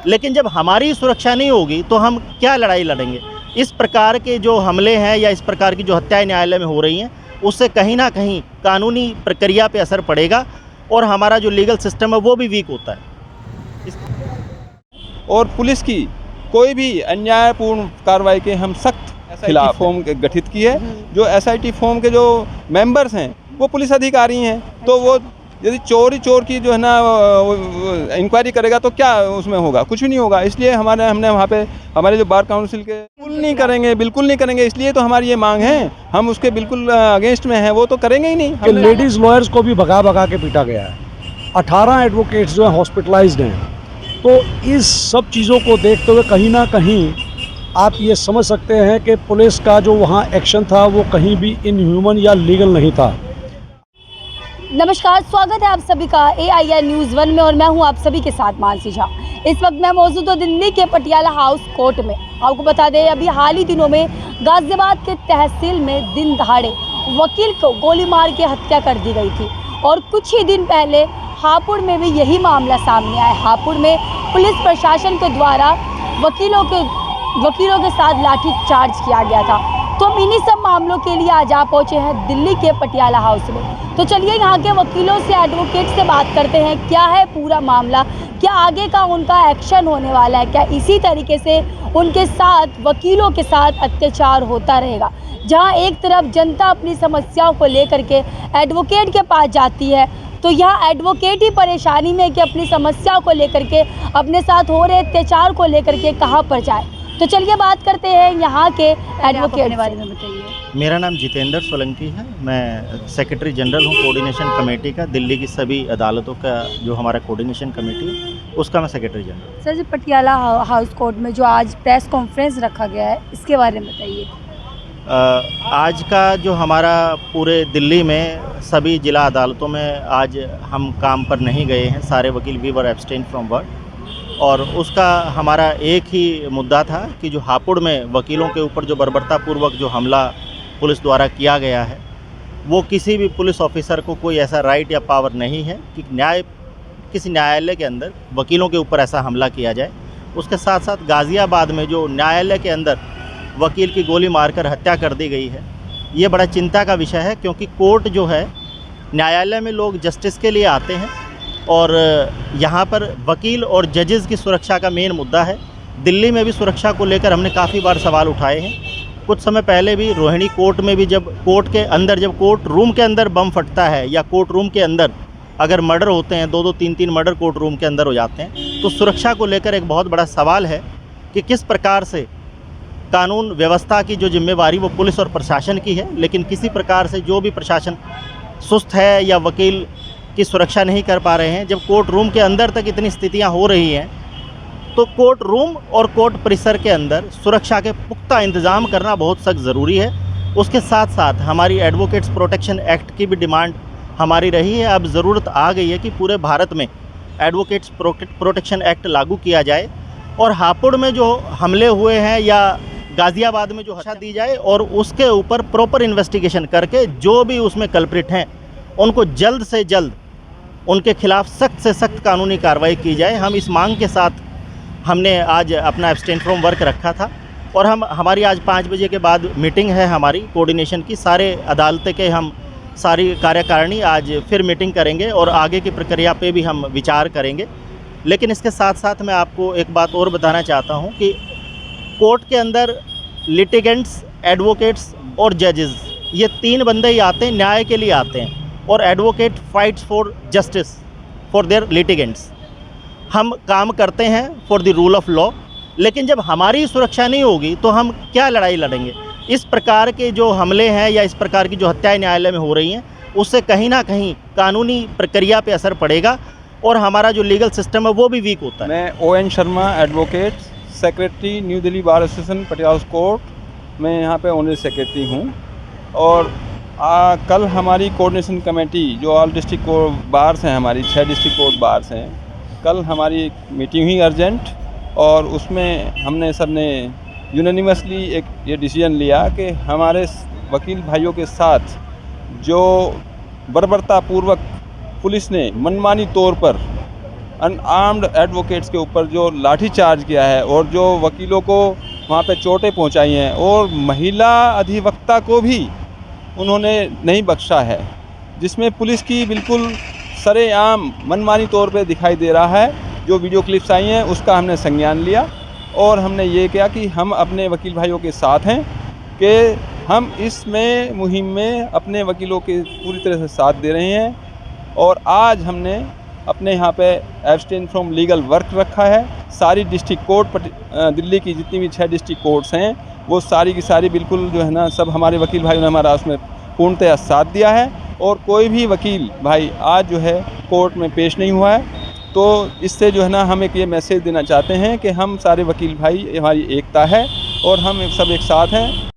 लेकिन जब हमारी सुरक्षा नहीं होगी तो हम क्या लड़ाई लड़ेंगे। इस प्रकार के जो हमले हैं या इस प्रकार की जो हत्याएं न्यायालय में हो रही हैं, उससे कहीं ना कहीं कानूनी प्रक्रिया पे असर पड़ेगा और हमारा जो लीगल सिस्टम है वो भी वीक होता है। और पुलिस की कोई भी अन्यायपूर्ण कार्रवाई के हम सख्त खिलाफ फॉर्म गठित की है। जो SIT फॉर्म के जो मेंबर्स हैं वो पुलिस अधिकारी हैं, तो वो यदि चोर की जो है ना इंक्वायरी करेगा तो क्या उसमें होगा, कुछ भी नहीं होगा। इसलिए हमने वहाँ पे हमारे जो बार काउंसिल के बिल्कुल नहीं करेंगे। इसलिए तो हमारी ये मांग है, हम उसके बिल्कुल अगेंस्ट में हैं, वो तो करेंगे ही नहीं। लेडीज़ लॉयर्स को भी भगा के पीटा गया है, 18 एडवोकेट्स जो हैं हॉस्पिटलाइज्ड हैं। तो इस सब चीज़ों को देखते हुए कहीं ना कहीं आप ये समझ सकते हैं कि पुलिस का जो वहाँ एक्शन था वो कहीं भी इनह्यूमन या लीगल नहीं था। नमस्कार, स्वागत है आप सभी का AIR न्यूज़ 1 में और मैं हूं आप सभी के साथ मानसी झा। इस वक्त मैं मौजूद हूं दिल्ली के पटियाला हाउस कोर्ट में। आपको बता दें, अभी हाल ही दिनों में गाजियाबाद के तहसील में दिन दहाड़े वकील को गोली मार के हत्या कर दी गई थी और कुछ ही दिन पहले हापुड़ में भी यही मामला सामने आया। हापुड़ में पुलिस प्रशासन के द्वारा वकीलों के साथ लाठी चार्ज किया गया था। तो हम इन्हीं सब मामलों के लिए आज आ पहुँचे हैं दिल्ली के पटियाला हाउस में। तो चलिए यहाँ के वकीलों से, एडवोकेट से बात करते हैं, क्या है पूरा मामला, क्या आगे का उनका एक्शन होने वाला है, क्या इसी तरीके से उनके साथ वकीलों के साथ अत्याचार होता रहेगा। जहाँ एक तरफ जनता अपनी समस्याओं को लेकर के एडवोकेट के पास जाती है, तो यहाँ एडवोकेट ही परेशानी में कि अपनी समस्याओं को लेकर के, अपने साथ हो रहे अत्याचार को लेकर के कहाँ पर जाए। तो चलिए बात करते हैं यहाँ के एडवोकेट के बारे में। बताइए। मेरा नाम जितेंद्र सोलंकी है, मैं सेक्रेटरी जनरल हूँ कोऑर्डिनेशन कमेटी का। दिल्ली की सभी अदालतों का जो हमारा कोऑर्डिनेशन कमेटी है उसका मैं सेक्रेटरी जनरल। सर जी, पटियाला हाउस कोर्ट में जो आज प्रेस कॉन्फ्रेंस रखा गया है, इसके बारे में बताइए। आज का जो हमारा पूरे दिल्ली में सभी जिला अदालतों में आज हम काम पर नहीं गए हैं, सारे वकील we were abstain from work. और उसका हमारा एक ही मुद्दा था कि जो हापुड़ में वकीलों के ऊपर जो बर्बरतापूर्वक जो हमला पुलिस द्वारा किया गया है, वो किसी भी पुलिस ऑफिसर को कोई ऐसा राइट या पावर नहीं है कि किसी न्यायालय के अंदर वकीलों के ऊपर ऐसा हमला किया जाए। उसके साथ साथ गाज़ियाबाद में जो न्यायालय के अंदर वकील की गोली मारकर हत्या कर दी गई है, ये बड़ा चिंता का विषय है। क्योंकि कोर्ट जो है, न्यायालय में लोग जस्टिस के लिए आते हैं और यहाँ पर वकील और जजेस की सुरक्षा का मेन मुद्दा है। दिल्ली में भी सुरक्षा को लेकर हमने काफ़ी बार सवाल उठाए हैं। कुछ समय पहले भी रोहिणी कोर्ट में भी जब कोर्ट रूम के अंदर बम फटता है या कोर्ट रूम के अंदर अगर मर्डर होते हैं, 2-2, 3-3 मर्डर कोर्ट रूम के अंदर हो जाते हैं, तो सुरक्षा को लेकर एक बहुत बड़ा सवाल है कि किस प्रकार से कानून व्यवस्था की जो जिम्मेवारी वो पुलिस और प्रशासन की है, लेकिन किसी प्रकार से जो भी प्रशासन सुस्त है या वकील की सुरक्षा नहीं कर पा रहे हैं। जब कोर्ट रूम के अंदर तक इतनी स्थितियां हो रही हैं, तो कोर्ट रूम और कोर्ट परिसर के अंदर सुरक्षा के पुख्ता इंतज़ाम करना बहुत सख्त ज़रूरी है। उसके साथ साथ हमारी एडवोकेट्स प्रोटेक्शन एक्ट की भी डिमांड हमारी रही है। अब ज़रूरत आ गई है कि पूरे भारत में एडवोकेट्स प्रोटेक्शन एक्ट लागू किया जाए और हापुड़ में जो हमले हुए हैं या गाज़ियाबाद में जो हत्या दी जाए और उसके ऊपर प्रॉपर इन्वेस्टिगेशन करके जो भी उसमें कल्प्रिट हैं उनको जल्द से जल्द उनके खिलाफ सख्त से सख्त कानूनी कार्रवाई की जाए। हम इस मांग के साथ हमने आज अपना एब्सटेन फ्रॉम वर्क रखा था और हमारी आज 5 बजे के बाद मीटिंग है हमारी कोऑर्डिनेशन की। सारे अदालत के हम सारी कार्यकारिणी आज फिर मीटिंग करेंगे और आगे की प्रक्रिया पे भी हम विचार करेंगे। लेकिन इसके साथ साथ मैं आपको एक बात और बताना चाहता हूँ कि कोर्ट के अंदर लिटिगेंट्स, एडवोकेट्स और जजेस, ये 3 बंदे ही आते हैं, न्याय के लिए आते हैं। और advocate fights for justice for their litigants. हम काम करते हैं for the rule of law, लेकिन जब हमारी सुरक्षा नहीं होगी तो हम क्या लड़ाई लड़ेंगे। इस प्रकार के जो हमले हैं या इस प्रकार की जो हत्याएं न्यायालय में हो रही हैं, उससे कहीं ना कहीं कानूनी प्रक्रिया पे असर पड़ेगा और हमारा जो लीगल सिस्टम है वो भी वीक होता है। मैं ON Sharma, advocate, secretary new Delhi bar association Patiala court, मैं यहाँ पे ऑनरी सेक्रेटरी हूँ। और कल हमारी कोऑर्डिनेशन कमेटी जो ऑल डिस्ट्रिक्ट कोर्ट बार्स हैं, हमारी 6 डिस्ट्रिक्ट कोर्ट बार्स हैं, कल हमारी मीटिंग हुई अर्जेंट और उसमें हमने सब ने यूनानिमसली एक ये डिसीजन लिया कि हमारे वकील भाइयों के साथ जो बर्बरतापूर्वक पुलिस ने मनमानी तौर पर अनआर्म्ड एडवोकेट्स के ऊपर जो लाठीचार्ज किया है और जो वकीलों को वहाँ पे चोटें पहुँचाई हैं और महिला अधिवक्ता को भी उन्होंने नहीं बख्शा है, जिसमें पुलिस की बिल्कुल सरेआम मनमानी तौर पे दिखाई दे रहा है। जो वीडियो क्लिप्स आई हैं उसका हमने संज्ञान लिया और हमने ये किया कि हम अपने वकील भाइयों के साथ हैं कि हम इसमें मुहिम में अपने वकीलों के पूरी तरह से साथ दे रहे हैं। और आज हमने अपने यहाँ पे एब्सटेन फ्रॉम लीगल वर्क रखा है। सारी डिस्ट्रिक्ट कोर्ट दिल्ली की जितनी भी 6 डिस्ट्रिक्ट कोर्ट्स हैं वो सारी की सारी बिल्कुल जो है ना सब हमारे वकील भाइयों ने हमारा उसमें पूर्णतः साथ दिया है। और कोई भी वकील भाई आज जो है कोर्ट में पेश नहीं हुआ है। तो इससे जो है ना हम एक ये मैसेज देना चाहते हैं कि हम सारे वकील भाई, हमारी एकता है और हम सब एक साथ हैं।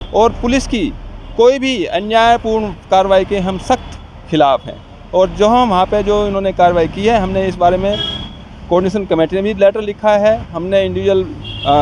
और पुलिस की कोई भी अन्यायपूर्ण कार्रवाई के हम सख्त खिलाफ़ हैं। और जो हम वहाँ पे जो इन्होंने कार्रवाई की है, हमने इस बारे में कोऑर्डिनेशन कमेटी ने भी लेटर लिखा है, हमने इंडिविजुअल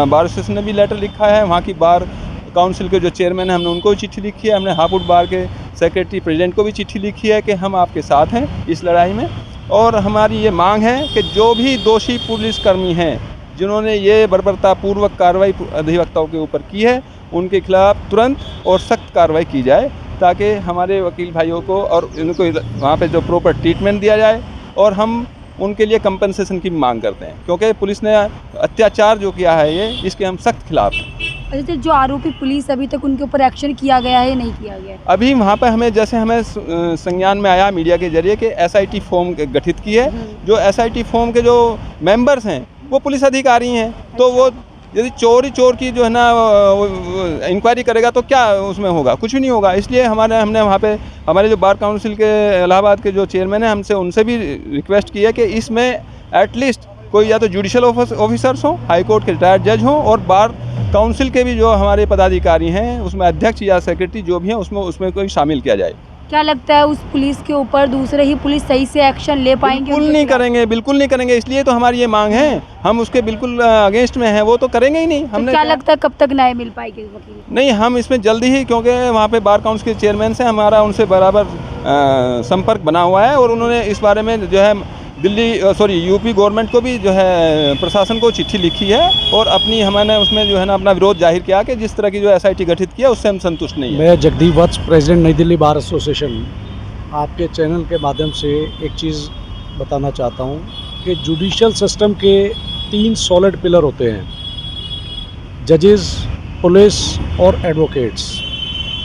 बार एसोसिएशन ने भी लेटर लिखा है, वहाँ की बार काउंसिल के जो चेयरमैन हैं हमने उनको भी चिट्ठी लिखी है, हमने हापुड़ बार के सेक्रेटरी प्रेसिडेंट को भी चिट्ठी लिखी है कि हम आपके साथ हैं इस लड़ाई में। और हमारी ये मांग है कि जो भी दोषी पुलिसकर्मी हैं जिन्होंने ये बर्बरतापूर्वक कार्रवाई अधिवक्ताओं के ऊपर की है, उनके खिलाफ तुरंत और सख्त कार्रवाई की जाए ताकि हमारे वकील भाइयों को और उनको वहाँ पे जो प्रॉपर ट्रीटमेंट दिया जाए। और हम उनके लिए कंपनसेशन की मांग करते हैं क्योंकि पुलिस ने अत्याचार जो किया है ये इसके हम सख्त खिलाफ हैं। अच्छा, जो आरोपी पुलिस अभी तक उनके ऊपर एक्शन किया गया है नहीं किया गया है? अभी वहाँ पर हमें जैसे हमें संज्ञान में आया मीडिया के जरिए कि SIT फॉर्म गठित की है। जो SIT फॉर्म के जो मेंबर्स हैं वो पुलिस अधिकारी हैं। तो वो यदि चोर की जो है ना इंक्वायरी करेगा तो क्या उसमें होगा, कुछ भी नहीं होगा। इसलिए हमने वहाँ पे हमारे जो बार काउंसिल के इलाहाबाद के जो चेयरमैन हैं हमसे उनसे भी रिक्वेस्ट की है कि इसमें एटलीस्ट कोई या तो जुडिशल ऑफिसर्स हों, हाई कोर्ट के रिटायर्ड जज हों और बार काउंसिल के भी जो हमारे पदाधिकारी हैं उसमें अध्यक्ष या सेक्रेटरी जो भी हैं उसमें कोई शामिल किया जाए। क्या लगता है उस पुलिस के ऊपर दूसरे ही पुलिस सही से एक्शन ले पाएंगे? बिल्कुल नहीं करेंगे। इसलिए तो हमारी ये मांग है, हम उसके बिल्कुल अगेंस्ट में हैं, वो तो करेंगे ही नहीं। हमने क्या लगता है कब तक न्याय मिल पाएगी वकील? नहीं, हम इसमें जल्दी ही, क्योंकि वहाँ पे बार काउंसिल के चेयरमैन से हमारा उनसे बराबर संपर्क बना हुआ है और उन्होंने इस बारे में जो है यूपी गवर्नमेंट को भी जो है प्रशासन को चिट्ठी लिखी है और हमने उसमें जो है ना अपना विरोध जाहिर किया कि जिस तरह की जो SIT गठित किया उससे हम संतुष्ट नहीं हैं। मैं जगदीप वत्स, प्रेसिडेंट नई दिल्ली बार एसोसिएशन, आपके चैनल के माध्यम से एक चीज़ बताना चाहता हूँ कि जुडिशल सिस्टम के 3 सॉलिड पिलर होते हैं, जजेस, पुलिस और एडवोकेट्स।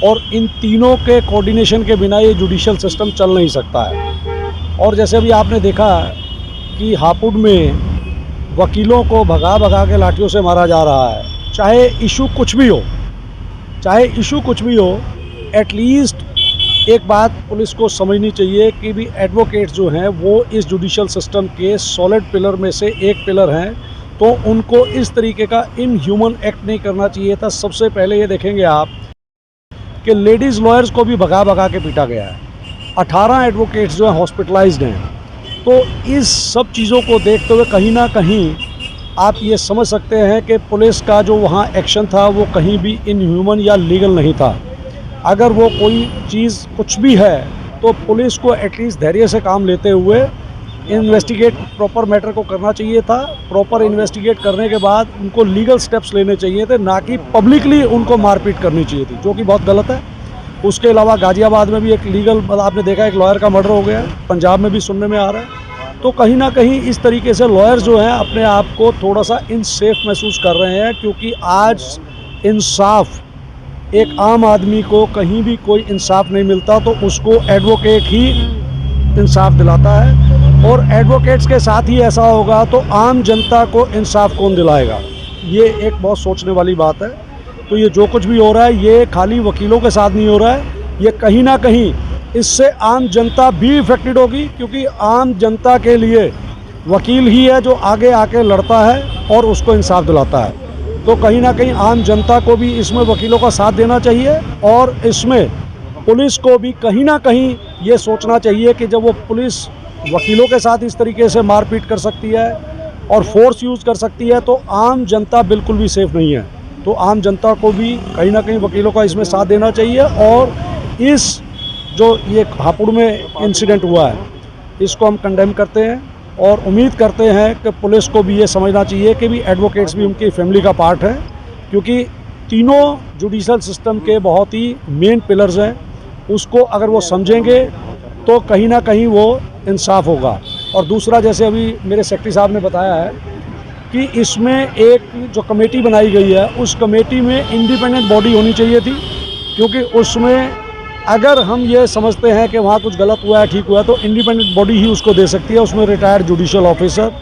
और इन तीनों के कोऑर्डिनेशन के बिना ये जुडिशल सिस्टम चल नहीं सकता है। और जैसे अभी आपने देखा कि हापुड़ में वकीलों को भगा के लाठियों से मारा जा रहा है, चाहे इशू कुछ भी हो, एटलीस्ट एक बात पुलिस को समझनी चाहिए कि भी एडवोकेट्स जो हैं वो इस जुडिशल सिस्टम के सॉलिड पिलर में से एक पिलर हैं, तो उनको इस तरीके का इनह्यूमन एक्ट नहीं करना चाहिए था। सबसे पहले ये देखेंगे आप कि लेडीज़ लॉयर्स को भी भगा के पीटा गया है, 18 एडवोकेट्स जो हैं हॉस्पिटलाइज्ड हैं। तो इस सब चीज़ों को देखते हुए कहीं ना कहीं आप ये समझ सकते हैं कि पुलिस का जो वहाँ एक्शन था वो कहीं भी इनह्यूमन या लीगल नहीं था। अगर वो कोई चीज़ कुछ भी है तो पुलिस को एटलीस्ट धैर्य से काम लेते हुए इन्वेस्टिगेट प्रॉपर मैटर को करना चाहिए था। प्रॉपर इन्वेस्टिगेट करने के बाद उनको लीगल स्टेप्स लेने चाहिए थे, ना कि पब्लिकली उनको मारपीट करनी चाहिए थी, जो कि बहुत गलत है। उसके अलावा गाज़ियाबाद में भी एक लीगल, आपने देखा एक लॉयर का मर्डर हो गया, पंजाब में भी सुनने में आ रहा है। तो कहीं ना कहीं इस तरीके से लॉयर्स जो हैं अपने आप को थोड़ा सा इनसेफ महसूस कर रहे हैं, क्योंकि आज इंसाफ, एक आम आदमी को कहीं भी कोई इंसाफ नहीं मिलता तो उसको एडवोकेट ही इंसाफ दिलाता है। और एडवोकेट्स के साथ ही ऐसा होगा तो आम जनता को इंसाफ कौन दिलाएगा? ये एक बहुत सोचने वाली बात है। तो ये जो कुछ भी हो रहा है ये खाली वकीलों के साथ नहीं हो रहा है, ये कहीं ना कहीं इससे आम जनता भी इफेक्टेड होगी, क्योंकि आम जनता के लिए वकील ही है जो आगे आके लड़ता है और उसको इंसाफ दिलाता है। तो कहीं ना कहीं आम जनता को भी इसमें वकीलों का साथ देना चाहिए और इसमें पुलिस को भी कहीं ना कहीं ये सोचना चाहिए कि जब वो पुलिस वकीलों के साथ इस तरीके से मारपीट कर सकती है और फोर्स यूज़ कर सकती है, तो आम जनता बिल्कुल भी सेफ़ नहीं है। तो आम जनता को भी कहीं ना कहीं वकीलों का इसमें साथ देना चाहिए। और इस जो ये हापुड़ में इंसिडेंट हुआ है, इसको हम कंडेम करते हैं और उम्मीद करते हैं कि पुलिस को भी ये समझना चाहिए कि भी एडवोकेट्स भी उनकी फैमिली का पार्ट है, क्योंकि तीनों जुडिशल सिस्टम के बहुत ही मेन पिलर्स हैं। उसको अगर वो समझेंगे तो कहीं ना कहीं वो इंसाफ होगा। और दूसरा, जैसे अभी मेरे सेक्रेटरी साहब ने बताया है कि इसमें एक जो कमेटी बनाई गई है, उस कमेटी में इंडिपेंडेंट बॉडी होनी चाहिए थी, क्योंकि उसमें अगर हम ये समझते हैं कि वहाँ कुछ गलत हुआ है, ठीक हुआ है, तो इंडिपेंडेंट बॉडी ही उसको दे सकती है। उसमें रिटायर्ड जुडिशियल ऑफिसर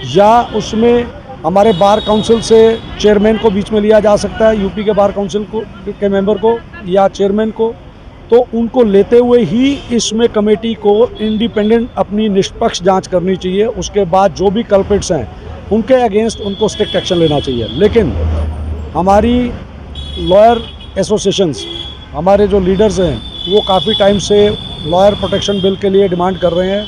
या उसमें हमारे बार काउंसिल से चेयरमैन को बीच में लिया जा सकता है, यूपी के बार काउंसिल को के मेंबर को या चेयरमैन को, तो उनको लेते हुए ही इसमें कमेटी को इंडिपेंडेंट अपनी निष्पक्ष जांच करनी चाहिए। उसके बाद जो भी कल्प्रिट्स हैं उनके अगेंस्ट उनको स्ट्रिक्ट एक्शन लेना चाहिए। लेकिन हमारी लॉयर एसोसिएशंस, हमारे जो लीडर्स हैं, वो काफ़ी टाइम से लॉयर प्रोटेक्शन बिल के लिए डिमांड कर रहे हैं।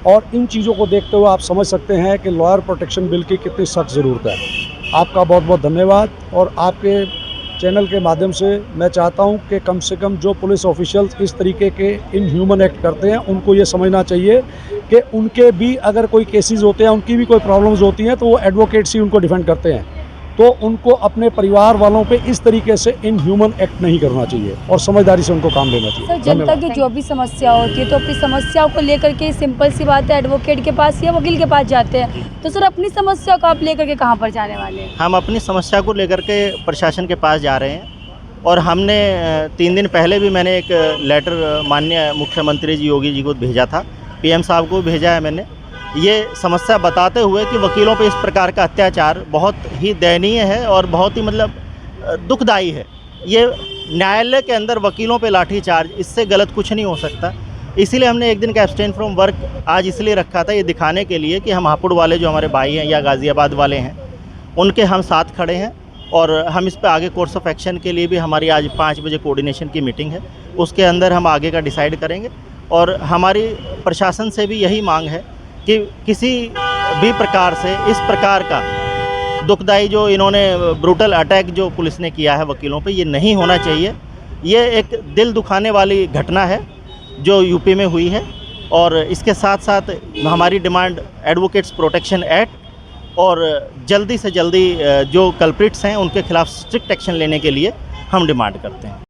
और इन चीज़ों को देखते हुए आप समझ सकते हैं कि लॉयर प्रोटेक्शन बिल की कितनी सख्त ज़रूरत है। आपका बहुत बहुत धन्यवाद। और आपके चैनल के माध्यम से मैं चाहता हूं कि कम से कम जो पुलिस ऑफिशियल्स इस तरीके के इनह्यूमन एक्ट करते हैं, उनको ये समझना चाहिए कि उनके भी अगर कोई केसेस होते हैं, उनकी भी कोई प्रॉब्लम्स होती हैं, तो वो एडवोकेट्स ही उनको डिफेंड करते हैं। तो उनको अपने परिवार वालों पे इस तरीके से इनह्यूमन एक्ट नहीं करना चाहिए और समझदारी से उनको काम लेना चाहिए। सर, जनता की जो भी समस्या होती है तो अपनी समस्याओं को लेकर के सिंपल सी बात है, एडवोकेट के पास या वकील के पास जाते हैं। तो सर, अपनी समस्या को आप लेकर के कहाँ पर जाने वाले हैं? हम अपनी समस्या को लेकर के प्रशासन के पास जा रहे हैं। और हमने 3 दिन पहले भी मैंने एक लेटर माननीय मुख्यमंत्री जी योगी जी को भेजा था, पीएम साहब को भेजा है मैंने, ये समस्या बताते हुए कि वकीलों पे इस प्रकार का अत्याचार बहुत ही दयनीय है और बहुत ही दुखदाई है। ये न्यायालय के अंदर वकीलों पे लाठीचार्ज, इससे गलत कुछ नहीं हो सकता। इसीलिए हमने एक दिन का एब्सटेन फ्रॉम वर्क आज इसलिए रखा था, ये दिखाने के लिए कि हम हापुड़ वाले जो हमारे भाई हैं या गाज़ियाबाद वाले हैं, उनके हम साथ खड़े हैं। और हम इस पे आगे कोर्स ऑफ एक्शन के लिए भी हमारी आज 5 बजे कोऑर्डिनेशन की मीटिंग है, उसके अंदर हम आगे का डिसाइड करेंगे। और हमारी प्रशासन से भी यही मांग है कि किसी भी प्रकार से इस प्रकार का दुखदाई जो इन्होंने ब्रूटल अटैक जो पुलिस ने किया है वकीलों पे, ये नहीं होना चाहिए। ये एक दिल दुखाने वाली घटना है जो यूपी में हुई है। और इसके साथ साथ हमारी डिमांड एडवोकेट्स प्रोटेक्शन एक्ट और जल्दी से जल्दी जो कल्प्रिट्स हैं उनके खिलाफ स्ट्रिक्ट एक्शन लेने के लिए हम डिमांड करते हैं।